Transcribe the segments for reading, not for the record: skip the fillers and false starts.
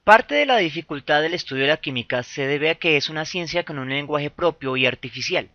Parte de la dificultad del estudio de la química se debe a que es una ciencia con un lenguaje propio y artificial,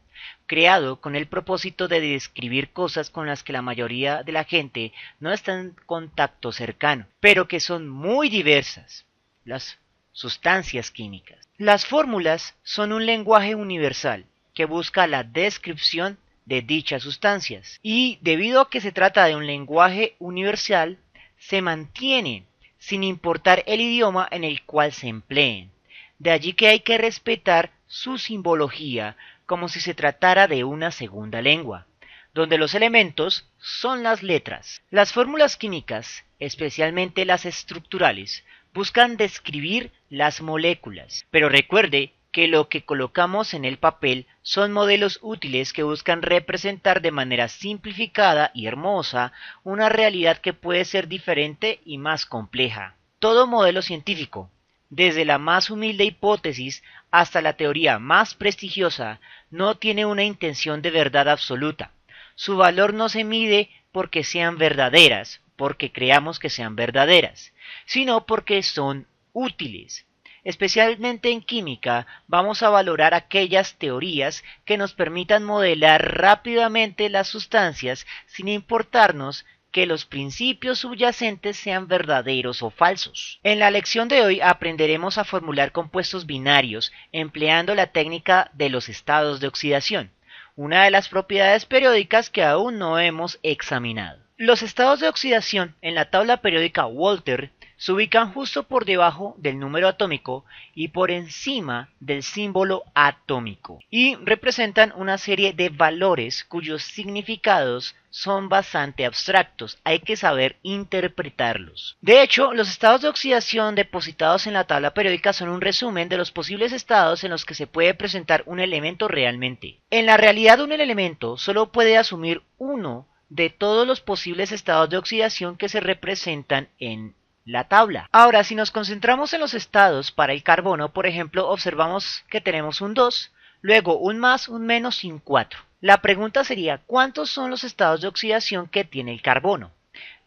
creado con el propósito de describir cosas con las que la mayoría de la gente no está en contacto cercano, pero que son muy diversas. Las sustancias químicas. Las fórmulas son un lenguaje universal que busca la descripción de dichas sustancias y debido a que se trata de un lenguaje universal, se mantiene sin importar el idioma en el cual se empleen. De allí que hay que respetar su simbología como si se tratara de una segunda lengua, donde los elementos son las letras. Las fórmulas químicas, especialmente las estructurales, buscan describir las moléculas, pero recuerde que lo que colocamos en el papel son modelos útiles que buscan representar de manera simplificada y hermosa una realidad que puede ser diferente y más compleja. Todo modelo científico, desde la más humilde hipótesis hasta la teoría más prestigiosa, no tiene una intención de verdad absoluta. Su valor no se mide porque sean verdaderas, porque creamos que sean verdaderas, sino porque son útiles. Especialmente en química, vamos a valorar aquellas teorías que nos permitan modelar rápidamente las sustancias sin importarnos que los principios subyacentes sean verdaderos o falsos. En la lección de hoy aprenderemos a formular compuestos binarios empleando la técnica de los estados de oxidación, una de las propiedades periódicas que aún no hemos examinado. Los estados de oxidación en la tabla periódica Walter se ubican justo por debajo del número atómico y por encima del símbolo atómico y representan una serie de valores cuyos significados son bastante abstractos, hay que saber interpretarlos. De hecho, los estados de oxidación depositados en la tabla periódica son un resumen de los posibles estados en los que se puede presentar un elemento realmente. En la realidad, un elemento solo puede asumir uno de todos los posibles estados de oxidación que se representan en la tabla. Ahora, si nos concentramos en los estados para el carbono, por ejemplo, observamos que tenemos un 2, luego un más, un menos y un 4. La pregunta sería, ¿cuántos son los estados de oxidación que tiene el carbono?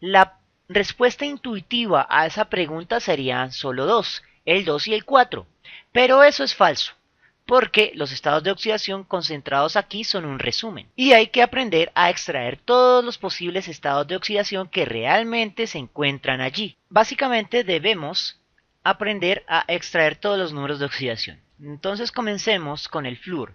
La respuesta intuitiva a esa pregunta sería solo 2, el 2 y el 4. Pero eso es falso, porque los estados de oxidación concentrados aquí son un resumen y hay que aprender a extraer todos los posibles estados de oxidación que realmente se encuentran allí. Básicamente debemos aprender a extraer todos los números de oxidación. Entonces comencemos con el flúor.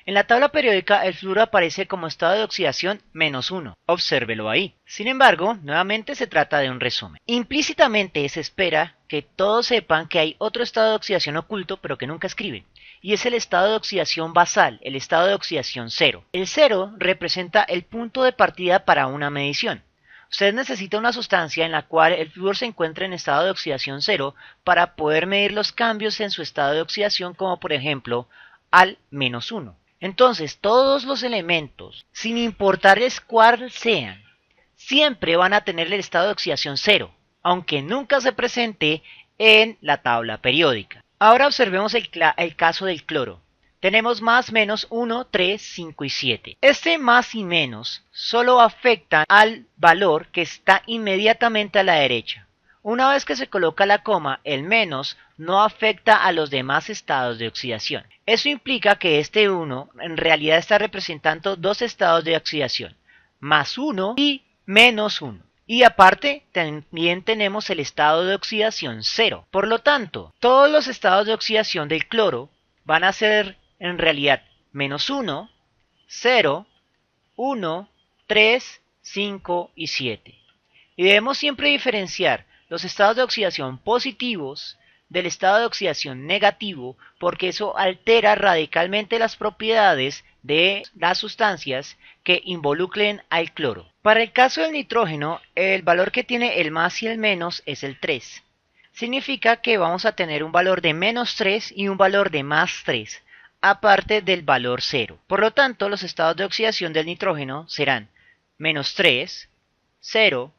En la tabla periódica el flúor aparece como estado de oxidación -1. Obsérvelo ahí. Sin embargo, nuevamente se trata de un resumen. Implícitamente se espera que todos sepan que hay otro estado de oxidación oculto pero que nunca escriben. Y es el estado de oxidación basal, el estado de oxidación 0. El 0 representa el punto de partida para una medición. Usted necesita una sustancia en la cual el flúor se encuentre en estado de oxidación 0 para poder medir los cambios en su estado de oxidación, como por ejemplo al -1. Entonces, todos los elementos, sin importarles cuál sean, siempre van a tener el estado de oxidación 0, aunque nunca se presente en la tabla periódica. Ahora observemos el caso del cloro. Tenemos más, menos, 1, 3, 5 y 7. Este más y menos solo afectan al valor que está inmediatamente a la derecha. Una vez que se coloca la coma, el menos no afecta a los demás estados de oxidación. Eso implica que este 1 en realidad está representando dos estados de oxidación, más 1 y menos 1. Y aparte, también tenemos el estado de oxidación 0. Por lo tanto, todos los estados de oxidación del cloro van a ser en realidad -1, 0, 1, 3, 5 y 7. Y debemos siempre diferenciar los estados de oxidación positivos del estado de oxidación negativo, porque eso altera radicalmente las propiedades de las sustancias que involucren al cloro. Para el caso del nitrógeno, el valor que tiene el más y el menos es el 3. Significa que vamos a tener un valor de -3 y un valor de +3, aparte del valor 0. Por lo tanto, los estados de oxidación del nitrógeno serán -3, 0,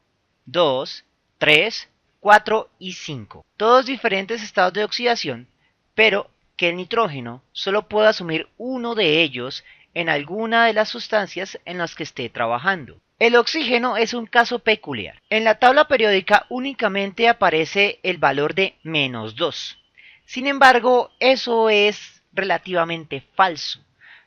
2, 3, 4 y 5. Todos diferentes estados de oxidación, pero que el nitrógeno solo puede asumir uno de ellos en alguna de las sustancias en las que esté trabajando. El oxígeno es un caso peculiar. En la tabla periódica únicamente aparece el valor de -2. Sin embargo, eso es relativamente falso,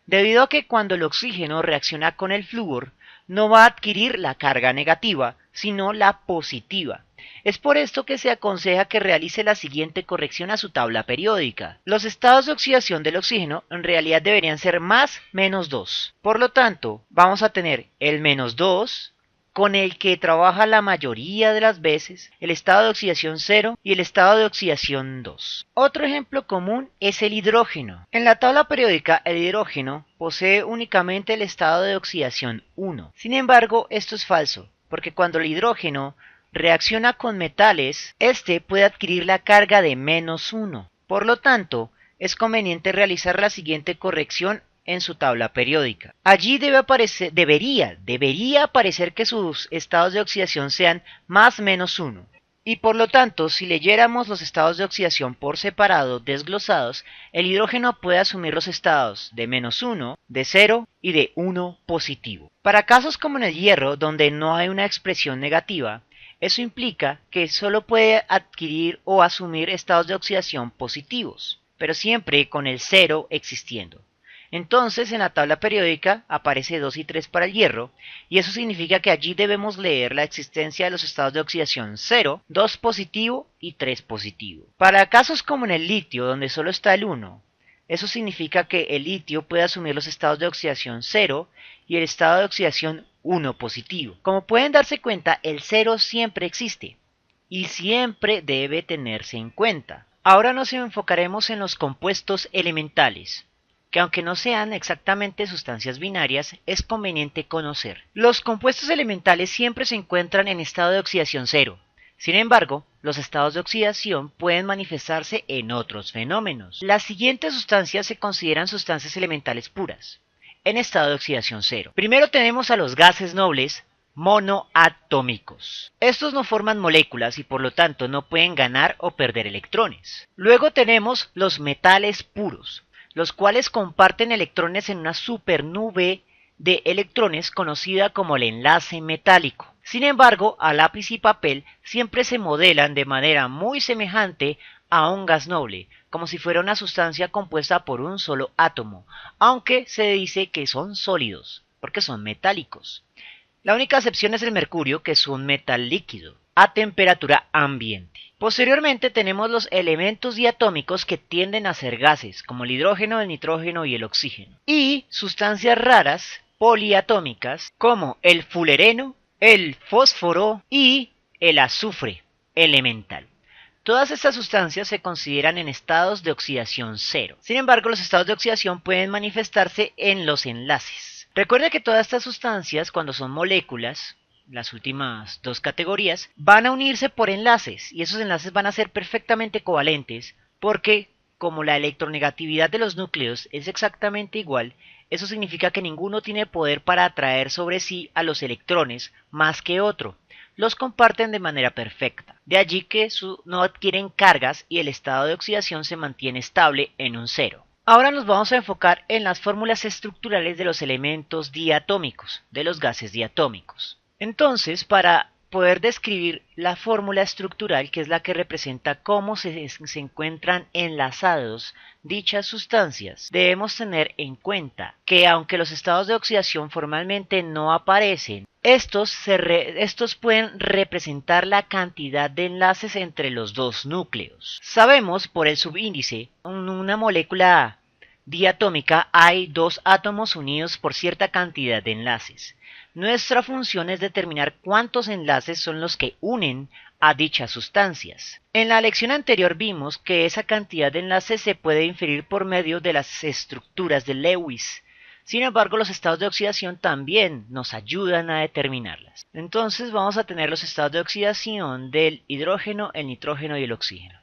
debido a que cuando el oxígeno reacciona con el flúor, no va a adquirir la carga negativa, sino la positiva. Es por esto que se aconseja que realice la siguiente corrección a su tabla periódica. Los estados de oxidación del oxígeno en realidad deberían ser más -2. Por lo tanto, vamos a tener el -2, con el que trabaja la mayoría de las veces, el estado de oxidación 0 y el estado de oxidación 2. Otro ejemplo común es el hidrógeno. En la tabla periódica, el hidrógeno posee únicamente el estado de oxidación 1. Sin embargo, esto es falso, porque cuando el hidrógeno reacciona con metales, este puede adquirir la carga de -1. Por lo tanto, es conveniente realizar la siguiente corrección en su tabla periódica. Allí debería aparecer que sus estados de oxidación sean más -1. Y por lo tanto, si leyéramos los estados de oxidación por separado, desglosados, el hidrógeno puede asumir los estados de -1, de 0 y de 1 positivo. Para casos como en el hierro, donde no hay una expresión negativa, eso implica que solo puede adquirir o asumir estados de oxidación positivos, pero siempre con el 0 existiendo. Entonces, en la tabla periódica aparece 2 y 3 para el hierro, y eso significa que allí debemos leer la existencia de los estados de oxidación 0, 2 positivo y 3 positivo. Para casos como en el litio, donde solo está el 1, eso significa que el litio puede asumir los estados de oxidación 0 y el estado de oxidación 1 positivo. Como pueden darse cuenta, el 0 siempre existe y siempre debe tenerse en cuenta. Ahora nos enfocaremos en los compuestos elementales, que aunque no sean exactamente sustancias binarias, es conveniente conocer. Los compuestos elementales siempre se encuentran en estado de oxidación 0. Sin embargo, los estados de oxidación pueden manifestarse en otros fenómenos. Las siguientes sustancias se consideran sustancias elementales puras, en estado de oxidación 0. Primero tenemos a los gases nobles monoatómicos. Estos no forman moléculas y por lo tanto no pueden ganar o perder electrones. Luego tenemos los metales puros, los cuales comparten electrones en una supernube de electrones conocida como el enlace metálico. Sin embargo, a lápiz y papel siempre se modelan de manera muy semejante a un gas noble, como si fuera una sustancia compuesta por un solo átomo, aunque se dice que son sólidos, porque son metálicos. La única excepción es el mercurio, que es un metal líquido, a temperatura ambiente. Posteriormente tenemos los elementos diatómicos que tienden a ser gases, como el hidrógeno, el nitrógeno y el oxígeno. Y sustancias raras, poliatómicas, como el fulereno, el fósforo y el azufre elemental. Todas estas sustancias se consideran en estados de oxidación 0. Sin embargo, los estados de oxidación pueden manifestarse en los enlaces. Recuerda que todas estas sustancias, cuando son moléculas, las últimas dos categorías, van a unirse por enlaces y esos enlaces van a ser perfectamente covalentes porque, como la electronegatividad de los núcleos es exactamente igual, eso significa que ninguno tiene poder para atraer sobre sí a los electrones más que otro. Los comparten de manera perfecta. De allí que no adquieren cargas y el estado de oxidación se mantiene estable en un 0. Ahora nos vamos a enfocar en las fórmulas estructurales de los elementos diatómicos, de los gases diatómicos. Entonces, para poder describir la fórmula estructural, que es la que representa cómo se encuentran enlazados dichas sustancias, debemos tener en cuenta que aunque los estados de oxidación formalmente no aparecen, estos pueden representar la cantidad de enlaces entre los dos núcleos. Sabemos por el subíndice, en una molécula diatómica hay dos átomos unidos por cierta cantidad de enlaces. Nuestra función es determinar cuántos enlaces son los que unen a dichas sustancias. En la lección anterior vimos que esa cantidad de enlaces se puede inferir por medio de las estructuras de Lewis. Sin embargo, los estados de oxidación también nos ayudan a determinarlas. Entonces vamos a tener los estados de oxidación del hidrógeno, el nitrógeno y el oxígeno.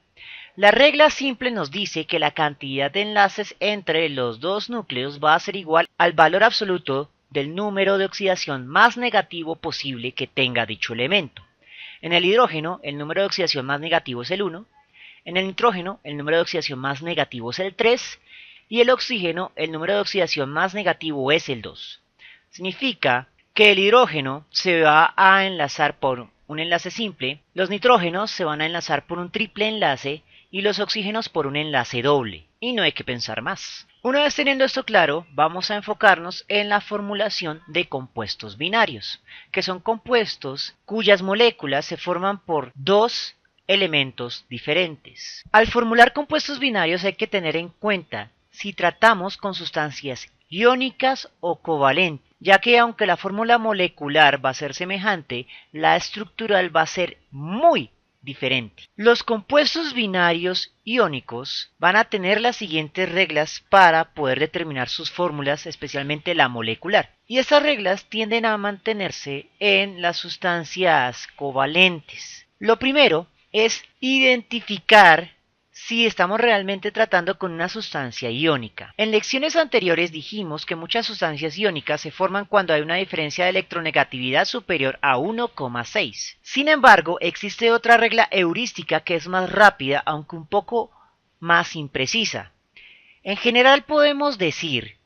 La regla simple nos dice que la cantidad de enlaces entre los dos núcleos va a ser igual al valor absoluto del número de oxidación más negativo posible que tenga dicho elemento. En el hidrógeno, el número de oxidación más negativo es el 1, en el nitrógeno, el número de oxidación más negativo es el 3, y el oxígeno, el número de oxidación más negativo es el 2. Significa que el hidrógeno se va a enlazar por un enlace simple, los nitrógenos se van a enlazar por un triple enlace y los oxígenos por un enlace doble. Y no hay que pensar más. Una vez teniendo esto claro, vamos a enfocarnos en la formulación de compuestos binarios, que son compuestos cuyas moléculas se forman por dos elementos diferentes. Al formular compuestos binarios hay que tener en cuenta si tratamos con sustancias iónicas o covalentes, ya que aunque la fórmula molecular va a ser semejante, la estructural va a ser muy diferente. Los compuestos binarios iónicos van a tener las siguientes reglas para poder determinar sus fórmulas, especialmente la molecular. Y estas reglas tienden a mantenerse en las sustancias covalentes. Lo primero es identificar si estamos realmente tratando con una sustancia iónica. En lecciones anteriores dijimos que muchas sustancias iónicas se forman cuando hay una diferencia de electronegatividad superior a 1,6. Sin embargo, existe otra regla heurística que es más rápida, aunque un poco más imprecisa. En general podemos decir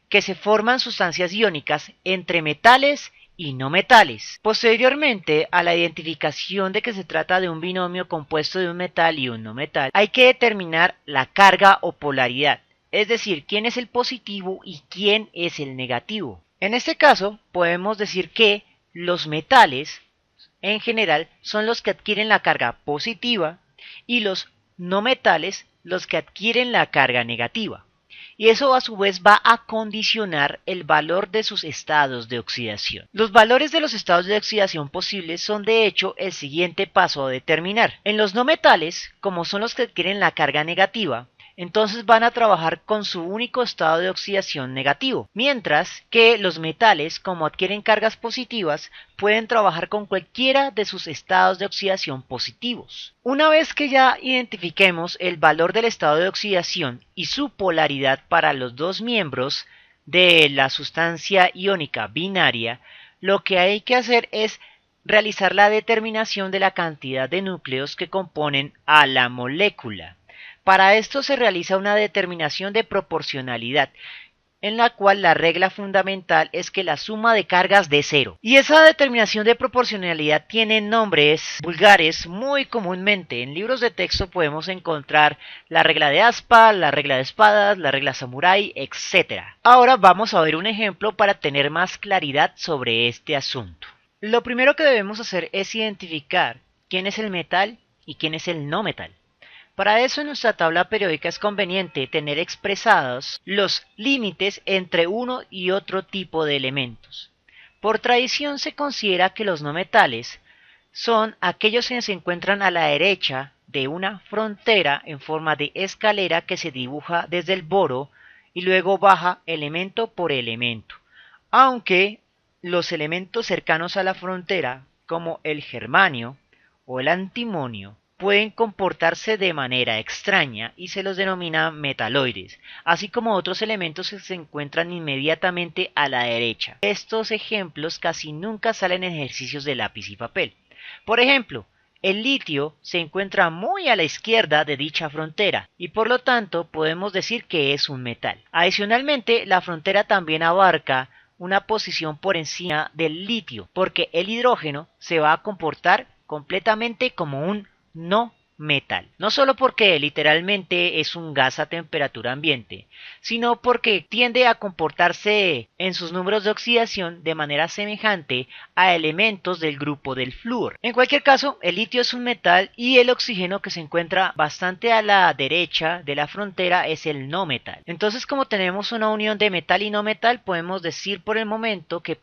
que se forman sustancias iónicas entre metales y no metales. Posteriormente a la identificación de que se trata de un binomio compuesto de un metal y un no metal, hay que determinar la carga o polaridad, es decir, quién es el positivo y quién es el negativo. En este caso, podemos decir que los metales, en general, son los que adquieren la carga positiva y los no metales los que adquieren la carga negativa. Y eso a su vez va a condicionar el valor de sus estados de oxidación. Los valores de los estados de oxidación posibles son de hecho el siguiente paso a determinar. En los no metales, como son los que adquieren la carga negativa, entonces van a trabajar con su único estado de oxidación negativo, mientras que los metales, como adquieren cargas positivas, pueden trabajar con cualquiera de sus estados de oxidación positivos. Una vez que ya identifiquemos el valor del estado de oxidación y su polaridad para los dos miembros de la sustancia iónica binaria, lo que hay que hacer es realizar la determinación de la cantidad de núcleos que componen a la molécula. Para esto se realiza una determinación de proporcionalidad, en la cual la regla fundamental es que la suma de cargas de cero. Y esa determinación de proporcionalidad tiene nombres vulgares muy comúnmente. En libros de texto podemos encontrar la regla de aspa, la regla de espadas, la regla samurái, etc. Ahora vamos a ver un ejemplo para tener más claridad sobre este asunto. Lo primero que debemos hacer es identificar quién es el metal y quién es el no metal. Para eso en nuestra tabla periódica es conveniente tener expresados los límites entre uno y otro tipo de elementos. Por tradición se considera que los no metales son aquellos que se encuentran a la derecha de una frontera en forma de escalera que se dibuja desde el boro y luego baja elemento por elemento, aunque los elementos cercanos a la frontera, como el germanio o el antimonio, pueden comportarse de manera extraña y se los denomina metaloides, así como otros elementos que se encuentran inmediatamente a la derecha. Estos ejemplos casi nunca salen en ejercicios de lápiz y papel. Por ejemplo, el litio se encuentra muy a la izquierda de dicha frontera y por lo tanto podemos decir que es un metal. Adicionalmente, la frontera también abarca una posición por encima del litio, porque el hidrógeno se va a comportar completamente como un no metal. No solo porque literalmente es un gas a temperatura ambiente, sino porque tiende a comportarse en sus números de oxidación de manera semejante a elementos del grupo del flúor. En cualquier caso, el litio es un metal y el oxígeno que se encuentra bastante a la derecha de la frontera es el no metal. Entonces, como tenemos una unión de metal y no metal, podemos decir por el momento que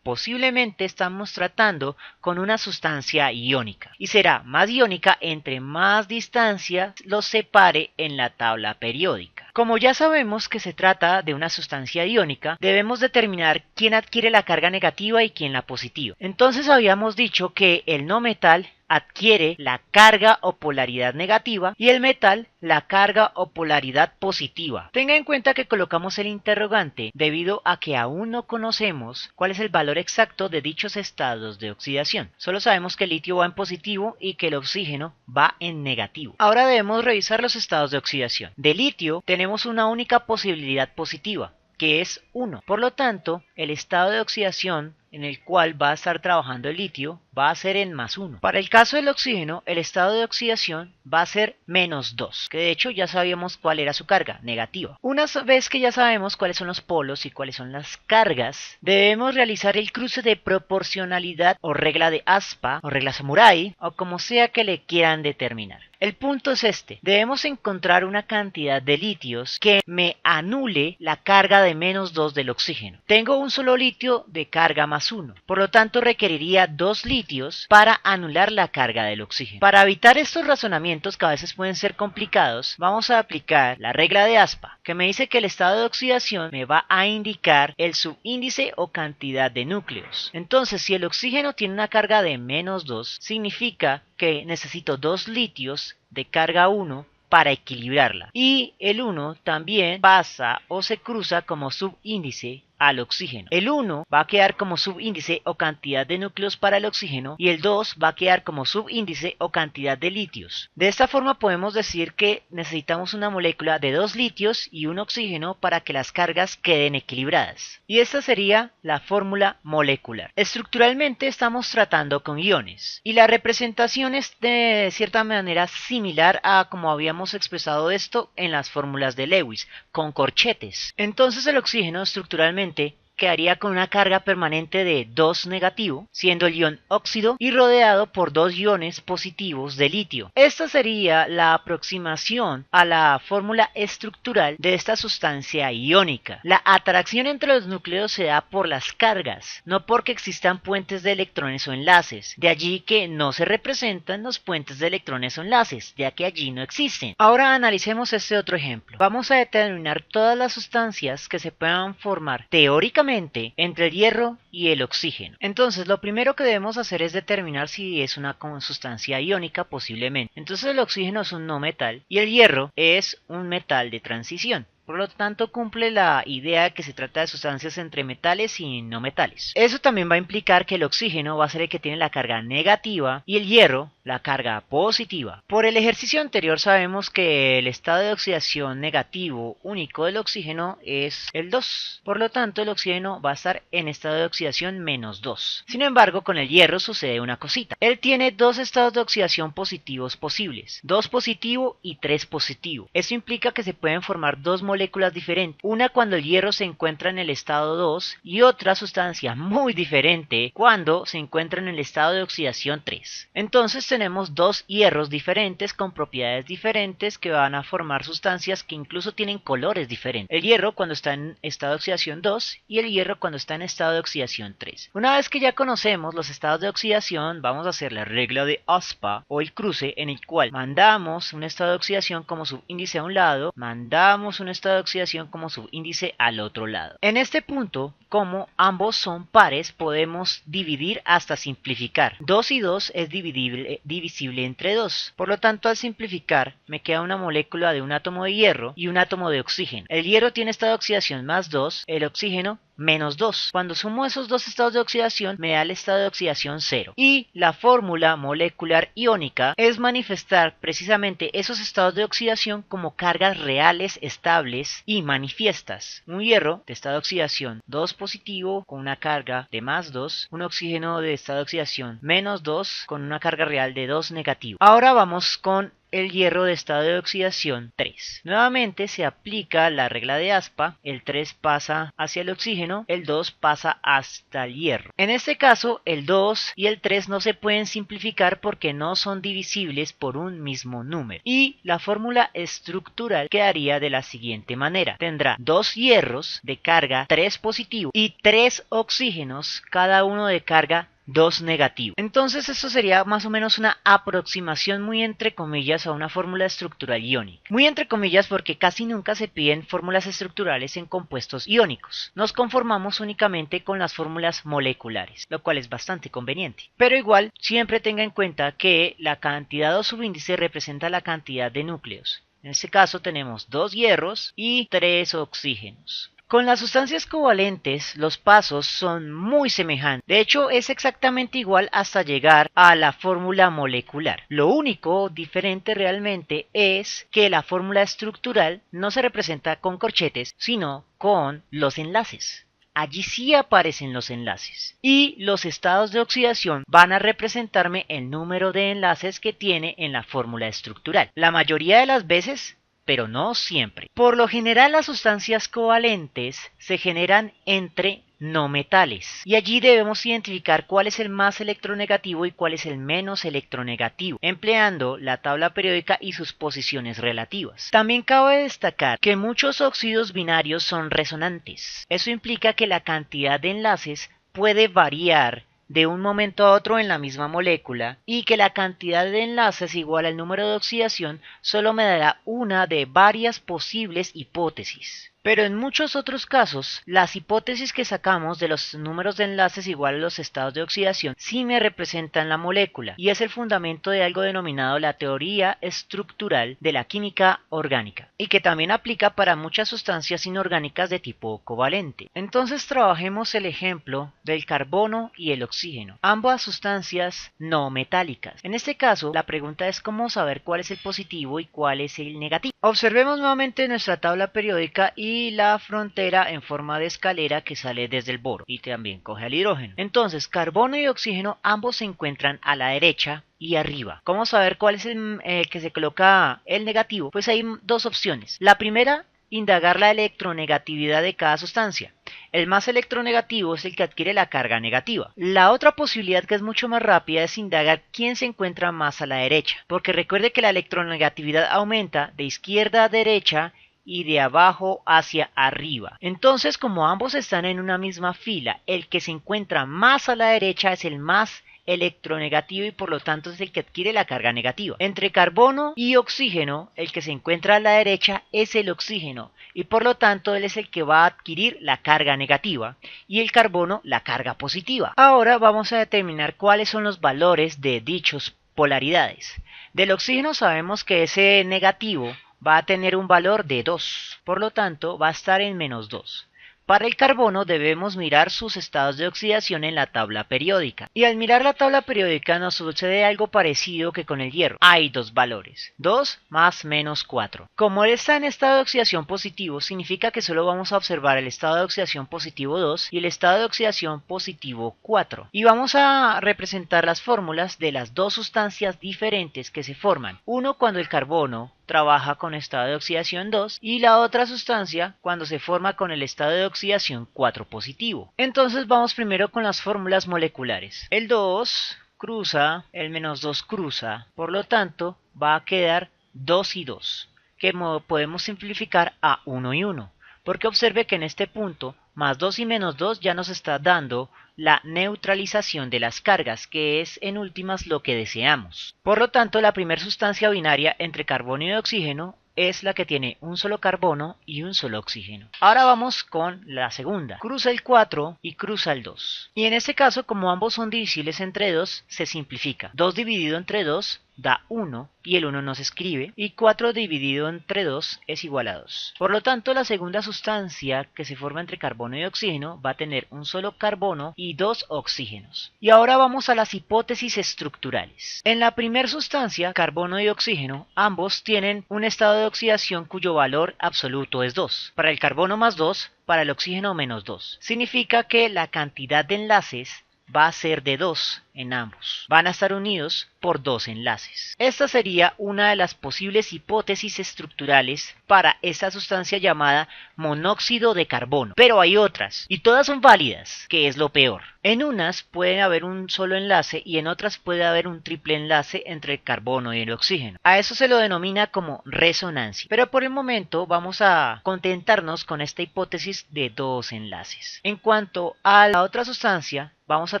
posiblemente estamos tratando con una sustancia iónica y será más iónica entre más distancia los separe en la tabla periódica. Como ya sabemos que se trata de una sustancia iónica, debemos determinar quién adquiere la carga negativa y quién la positiva. Entonces habíamos dicho que el no metal adquiere la carga o polaridad negativa y el metal la carga o polaridad positiva. Tenga en cuenta que colocamos el interrogante debido a que aún no conocemos cuál es el valor exacto de dichos estados de oxidación. Solo sabemos que el litio va en positivo y que el oxígeno va en negativo. Ahora debemos revisar los estados de oxidación. De litio tenemos una única posibilidad positiva, que es 1. Por lo tanto, el estado de oxidación en el cual va a estar trabajando el litio va a ser en +1. Para el caso del oxígeno, el estado de oxidación va a ser -2, que de hecho ya sabíamos cuál era su carga, negativa. Una vez que ya sabemos cuáles son los polos y cuáles son las cargas, debemos realizar el cruce de proporcionalidad o regla de Aspa o regla Samurai o como sea que le quieran determinar. El punto es este: debemos encontrar una cantidad de litios que me anule la carga de -2 del oxígeno. Tengo un solo litio de carga +1, por lo tanto requeriría 2 litios para anular la carga del oxígeno. Para evitar estos razonamientos que a veces pueden ser complicados, vamos a aplicar la regla de Aspa, que me dice que el estado de oxidación me va a indicar el subíndice o cantidad de núcleos. Entonces, si el oxígeno tiene una carga de -2, significa que necesito 2 litios de carga 1 para equilibrarla. Y el 1 también pasa o se cruza como subíndice al oxígeno. El 1 va a quedar como subíndice o cantidad de núcleos para el oxígeno y el 2 va a quedar como subíndice o cantidad de litios. De esta forma podemos decir que necesitamos una molécula de 2 litios y un oxígeno para que las cargas queden equilibradas. Y esta sería la fórmula molecular. Estructuralmente estamos tratando con iones y la representación es de cierta manera similar a como habíamos expresado esto en las fórmulas de Lewis, con corchetes. Entonces el oxígeno estructuralmente quedaría con una carga permanente de 2 negativo, siendo el ion óxido y rodeado por 2 iones positivos de litio. Esta sería la aproximación a la fórmula estructural de esta sustancia iónica. La atracción entre los núcleos se da por las cargas, no porque existan puentes de electrones o enlaces. De allí que no se representan los puentes de electrones o enlaces, ya que allí no existen. Ahora analicemos este otro ejemplo. Vamos a determinar todas las sustancias que se puedan formar teóricamente entre el hierro y el oxígeno. Entonces lo primero que debemos hacer es determinar si es una sustancia iónica posiblemente. Entonces el oxígeno es un no metal y el hierro es un metal de transición. Por lo tanto, cumple la idea de que se trata de sustancias entre metales y no metales. Eso también va a implicar que el oxígeno va a ser el que tiene la carga negativa y el hierro la carga positiva. Por el ejercicio anterior sabemos que el estado de oxidación negativo único del oxígeno es el 2. Por lo tanto, el oxígeno va a estar en estado de oxidación -2. Sin embargo, con el hierro sucede una cosita. Él tiene 2 estados de oxidación positivos posibles, 2 positivo y 3 positivo. Eso implica que se pueden formar 2 moléculas diferentes, una cuando el hierro se encuentra en el estado 2 y otra sustancia muy diferente cuando se encuentra en el estado de oxidación 3. Entonces tenemos 2 hierros diferentes con propiedades diferentes que van a formar sustancias que incluso tienen colores diferentes. El hierro cuando está en estado de oxidación 2 y el hierro cuando está en estado de oxidación 3. Una vez que ya conocemos los estados de oxidación, vamos a hacer la regla de Aspa o el cruce en el cual mandamos un estado de oxidación como subíndice a un lado, mandamos un estado de oxidación como subíndice al otro lado. En este punto, como ambos son pares, podemos dividir hasta simplificar. 2 y 2 es divisible entre 2. Por lo tanto, al simplificar, me queda una molécula de un átomo de hierro y un átomo de oxígeno. El hierro tiene estado de oxidación +2, el oxígeno -2. Cuando sumo esos dos estados de oxidación me da el estado de oxidación 0. Y la fórmula molecular iónica es manifestar precisamente esos estados de oxidación como cargas reales, estables y manifiestas. Un hierro de estado de oxidación 2 positivo con una carga de +2, un oxígeno de estado de oxidación -2 con una carga real de 2 negativo. Ahora vamos con el hierro de estado de oxidación 3. Nuevamente se aplica la regla de Aspa, el 3 pasa hacia el oxígeno, el 2 pasa hasta el hierro. En este caso, el 2 y el 3 no se pueden simplificar porque no son divisibles por un mismo número. Y la fórmula estructural quedaría de la siguiente manera. Tendrá 2 hierros de carga 3 positivo y 3 oxígenos, cada uno de carga 2 negativo. Entonces esto sería más o menos una aproximación muy entre comillas a una fórmula estructural iónica. Muy entre comillas porque casi nunca se piden fórmulas estructurales en compuestos iónicos. Nos conformamos únicamente con las fórmulas moleculares, lo cual es bastante conveniente. Pero igual siempre tenga en cuenta que la cantidad o subíndice representa la cantidad de núcleos. En este caso tenemos 2 hierros y 3 oxígenos. Con las sustancias covalentes los pasos son muy semejantes, de hecho es exactamente igual hasta llegar a la fórmula molecular. Lo único diferente realmente es que la fórmula estructural no se representa con corchetes, sino con los enlaces. allí sí aparecen los enlaces. Y los estados de oxidación van a representarme el número de enlaces que tiene en la fórmula estructural. La mayoría de las veces, pero no siempre. Por lo general, las sustancias covalentes se generan entre no metales, y allí debemos identificar cuál es el más electronegativo y cuál es el menos electronegativo, empleando la tabla periódica y sus posiciones relativas. También cabe destacar que muchos óxidos binarios son resonantes. Eso implica que la cantidad de enlaces puede variar de un momento a otro en la misma molécula y que la cantidad de enlaces igual al número de oxidación solo me dará una de varias posibles hipótesis. Pero en muchos otros casos, las hipótesis que sacamos de los números de enlaces igual a los estados de oxidación sí me representan la molécula, y es el fundamento de algo denominado la teoría estructural de la química orgánica, y que también aplica para muchas sustancias inorgánicas de tipo covalente. Entonces trabajemos el ejemplo del carbono y el oxígeno, ambas sustancias no metálicas. En este caso, la pregunta es cómo saber cuál es el positivo y cuál es el negativo. Observemos nuevamente nuestra tabla periódica y la frontera en forma de escalera que sale desde el boro y también coge al hidrógeno. Entonces, carbono y oxígeno ambos se encuentran a la derecha y arriba. ¿Cómo saber cuál es el que se coloca el negativo? Pues hay dos opciones. La primera, indagar la electronegatividad de cada sustancia. El más electronegativo es el que adquiere la carga negativa. La otra posibilidad, que es mucho más rápida, es indagar quién se encuentra más a la derecha, porque recuerde que la electronegatividad aumenta de izquierda a derecha y de abajo hacia arriba. Entonces, como ambos están en una misma fila, el que se encuentra más a la derecha es el más electronegativo y por lo tanto es el que adquiere la carga negativa. Entre carbono y oxígeno, el que se encuentra a la derecha es el oxígeno y por lo tanto él es el que va a adquirir la carga negativa y el carbono la carga positiva. Ahora vamos a determinar cuáles son los valores de dichos polaridades. Del oxígeno sabemos que ese negativo va a tener un valor de 2, por lo tanto va a estar en menos 2. Para el carbono debemos mirar sus estados de oxidación en la tabla periódica. Y al mirar la tabla periódica nos sucede algo parecido que con el hierro. Hay dos valores, 2 más menos 4. Como él está en estado de oxidación positivo, significa que solo vamos a observar el estado de oxidación positivo 2 y el estado de oxidación positivo 4. Y vamos a representar las fórmulas de las dos sustancias diferentes que se forman. Uno cuando el carbono trabaja con estado de oxidación 2 y la otra sustancia cuando se forma con el estado de oxidación 4 positivo. Entonces vamos primero con las fórmulas moleculares. El 2 cruza, el menos 2 cruza, por lo tanto va a quedar 2 y 2, que podemos simplificar a 1 y 1, porque observe que en este punto más 2 y menos 2 ya nos está dando la neutralización de las cargas, que es en últimas lo que deseamos. Por lo tanto, la primera sustancia binaria entre carbono y oxígeno es la que tiene un solo carbono y un solo oxígeno. Ahora vamos con la segunda. Cruza el 4 y cruza el 2. Y en este caso, como ambos son divisibles entre 2, se simplifica. 2 dividido entre 2 da 1 y el 1 no se escribe, y 4 dividido entre 2 es igual a 2. Por lo tanto, la segunda sustancia que se forma entre carbono y oxígeno va a tener un solo carbono y 2 oxígenos. Y ahora vamos a las hipótesis estructurales. En la primera sustancia, carbono y oxígeno, ambos tienen un estado de oxidación cuyo valor absoluto es 2. Para el carbono más 2, para el oxígeno menos 2. Significa que la cantidad de enlaces va a ser de 2 en ambos. Van a estar unidos por 2 enlaces. Esta sería una de las posibles hipótesis estructurales para esta sustancia llamada monóxido de carbono. Pero hay otras, y todas son válidas, que es lo peor. En unas puede haber un solo enlace y en otras puede haber un triple enlace entre el carbono y el oxígeno. A eso se lo denomina como resonancia. Pero por el momento vamos a contentarnos con esta hipótesis de 2 enlaces. En cuanto a la otra sustancia, vamos a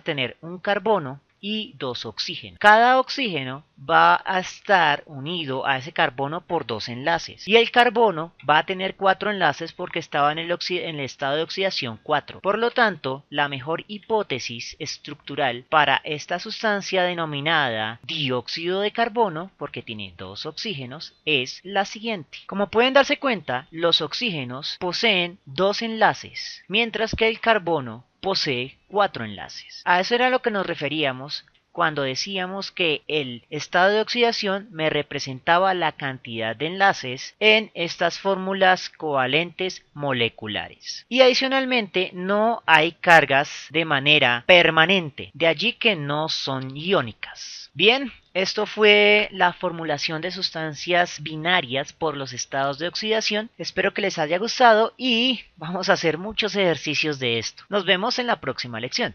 tener un carbono y 2 oxígenos. Cada oxígeno va a estar unido a ese carbono por 2 enlaces y el carbono va a tener 4 enlaces porque estaba en el estado de oxidación 4. Por lo tanto, la mejor hipótesis estructural para esta sustancia denominada dióxido de carbono, porque tiene 2 oxígenos, es la siguiente. Como pueden darse cuenta, los oxígenos poseen 2 enlaces, mientras que el carbono posee 4 enlaces. A eso era a lo que nos referíamos cuando decíamos que el estado de oxidación me representaba la cantidad de enlaces en estas fórmulas covalentes moleculares. Y adicionalmente no hay cargas de manera permanente, de allí que no son iónicas. Bien, esto fue la formulación de sustancias binarias por los estados de oxidación. Espero que les haya gustado y vamos a hacer muchos ejercicios de esto. Nos vemos en la próxima lección.